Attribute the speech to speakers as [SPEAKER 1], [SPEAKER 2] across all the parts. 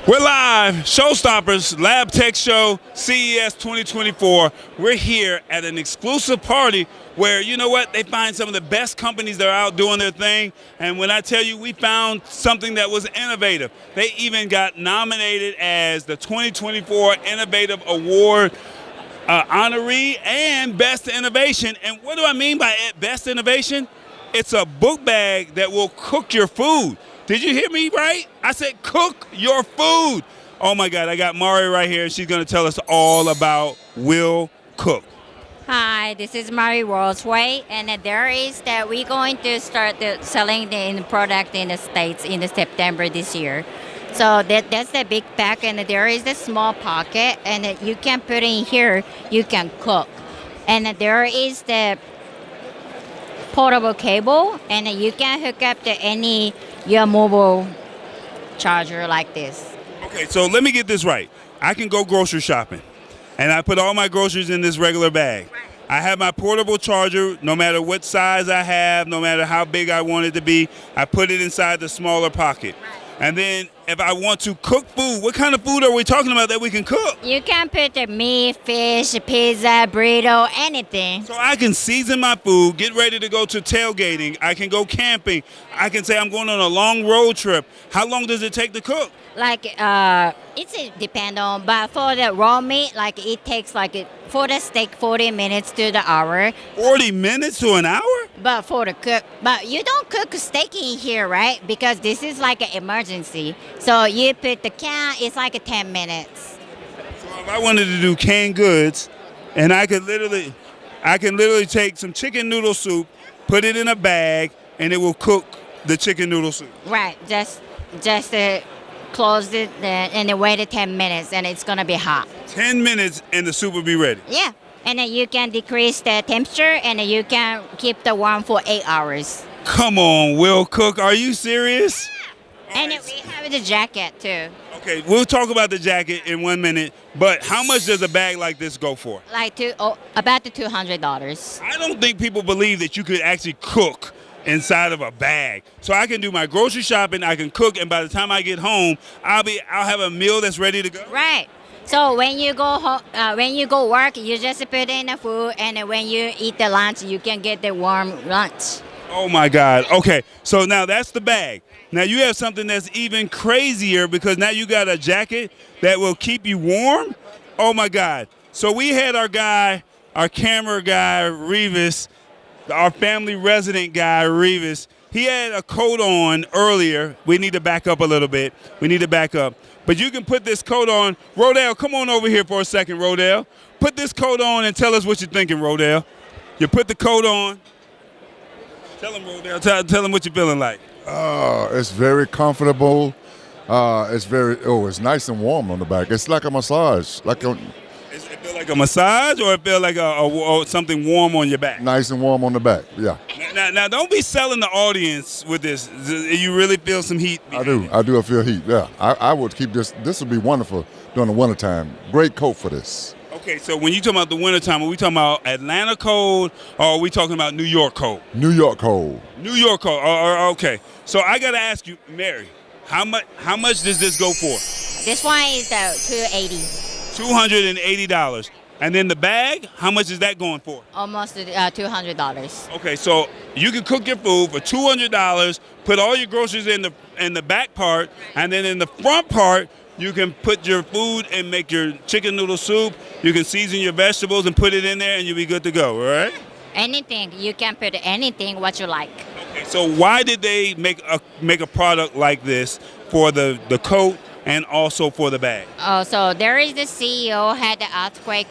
[SPEAKER 1] We're live, Showstoppers, Lab Tech Show, CES 2024. We're here at an exclusive party where, you know what, they find some of the best companies that are out doing their thing. And when I tell you we found something that was innovative, they even got nominated as the 2024 Innovative Award honoree and Best Innovation. And what do I mean by Best Innovation? It's a book bag that will cook your food. Did you hear me right? I said cook your food. Oh my God, I got Mari right here, and she's gonna tell us all about Willcook.
[SPEAKER 2] Hi, this is Mari Worldsway, and there is that we're going to start selling the product in the States in the September this year. So that's the big pack, and there is the small pocket, and you can put in here, you can cook. And there is the portable cable, and you can hook up to any your mobile charger like this.
[SPEAKER 1] Okay, so let me get this right. I can go grocery shopping, and I put all my groceries in this regular bag.
[SPEAKER 2] Right.
[SPEAKER 1] I have my portable charger, no matter what size I have, no matter how big I want it to be, I put it inside the smaller pocket.
[SPEAKER 2] Right.
[SPEAKER 1] And then if I want to cook food, what kind of food are we talking about that we can cook?
[SPEAKER 2] You can put the meat, fish, pizza, burrito, anything.
[SPEAKER 1] So I can season my food, get ready to go to tailgating. I can go camping. I can say I'm going on a long road trip. How long does it take to cook?
[SPEAKER 2] Like it's depend on, but for the raw meat, like it takes for the steak 40 minutes to the hour.
[SPEAKER 1] 40 minutes to an hour?
[SPEAKER 2] But for the cook, but you don't cook steak in here, right? Because this is like an emergency. So you put the can, it's like 10 minutes.
[SPEAKER 1] So if I wanted to do canned goods, and I can literally take some chicken noodle soup, put it in a bag, and it will cook the chicken noodle soup.
[SPEAKER 2] Right, just close it and then wait 10 minutes, and it's gonna be hot.
[SPEAKER 1] 10 minutes and the soup will be ready.
[SPEAKER 2] Yeah, and then you can decrease the temperature, and then you can keep the warm for 8 hours.
[SPEAKER 1] Come on, Willcook, are you serious?
[SPEAKER 2] Yeah. And then we have the jacket too.
[SPEAKER 1] Okay, we'll talk about the jacket in 1 minute, but how much does a bag like this go for?
[SPEAKER 2] About the $200.
[SPEAKER 1] I don't think people believe that you could actually cook inside of a bag. So I can do my grocery shopping, I can cook, and by the time I get home, I'll have a meal that's ready to go.
[SPEAKER 2] Right. So when you go home, when you go work, you just put in the food, and when you eat the lunch, you can get the warm lunch.
[SPEAKER 1] Oh my God. Okay, so now that's the bag. Now you have something that's even crazier because now you got a jacket that will keep you warm. Oh my God. So we had our camera guy, Revis, our family resident guy, Revis. He had a coat on earlier. We need to back up a little bit. But you can put this coat on. Rodell, come on over here for a second, Rodell. Put this coat on and tell us what you're thinking, Rodell. You put the coat on. Tell him, Rodell. Tell him what you're feeling like.
[SPEAKER 3] It's very comfortable. It's nice and warm on the back. It's like a massage.
[SPEAKER 1] It feel like a massage, or it feel like something warm on your back?
[SPEAKER 3] Nice and warm on the back, yeah.
[SPEAKER 1] Now, don't be selling the audience with this. You really feel some heat?
[SPEAKER 3] I do feel heat, yeah. I would keep this. This would be wonderful during the wintertime. Great coat for this.
[SPEAKER 1] Okay, so when you talking about the wintertime, are we talking about Atlanta cold, or are we talking about New York cold?
[SPEAKER 3] New York cold.
[SPEAKER 1] New York cold, okay. So I got to ask you, Mary, how much does this go for?
[SPEAKER 2] This one is $280.
[SPEAKER 1] $280. And then the bag, how much is that going for?
[SPEAKER 2] Almost $200.
[SPEAKER 1] Okay, so you can cook your food for $200, put all your groceries in the back part, and then in the front part, you can put your food and make your chicken noodle soup. You can season your vegetables and put it in there, and you'll be good to go, all right?
[SPEAKER 2] Anything. You can put anything what you like.
[SPEAKER 1] Okay, so why did they make a product like this for the coat and also for the bag?
[SPEAKER 2] Oh, so there is the CEO had the earthquake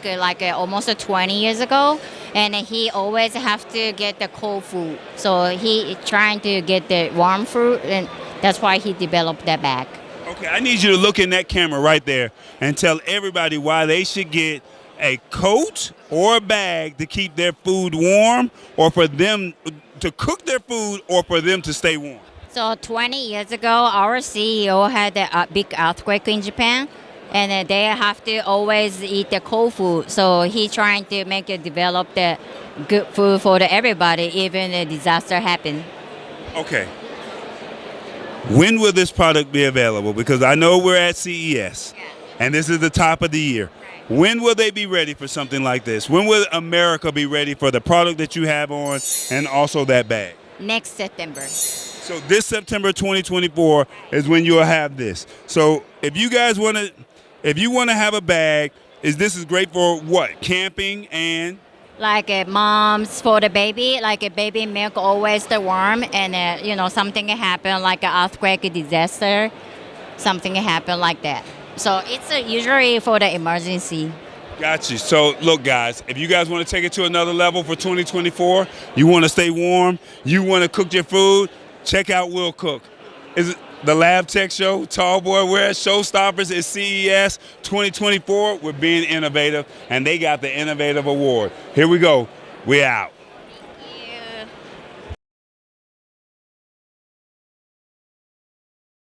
[SPEAKER 2] almost 20 years ago, and he always have to get the cold food. So he trying to get the warm food, and that's why he developed that bag.
[SPEAKER 1] Okay, I need you to look in that camera right there and tell everybody why they should get a coat or a bag to keep their food warm, or for them to cook their food, or for them to stay warm.
[SPEAKER 2] So 20 years ago, our CEO had a big earthquake in Japan, and they have to always eat the cold food. So he trying to develop the good food for everybody, even a disaster happen.
[SPEAKER 1] Okay. When will this product be available? Because I know we're at CES, and this is the top of the year. When will they be ready for something like this? When will America be ready for the product that you have on and also that bag?
[SPEAKER 2] Next September.
[SPEAKER 1] So this September 2024 is when you'll have this. So if you guys want to have a bag, this is great for what? Camping and
[SPEAKER 2] Like moms for the baby, like a baby milk always the warm, and something happen like an earthquake disaster, something happen like that. So it's usually for the emergency.
[SPEAKER 1] Got you. So look, guys, if you guys want to take it to another level for 2024, you want to stay warm, you want to cook your food, check out Willcook. Is it the Lab Tech Show? Tall Boy, we're at Showstoppers at CES 2024. We're being innovative, and they got the Innovative Award. Here we go. We're out.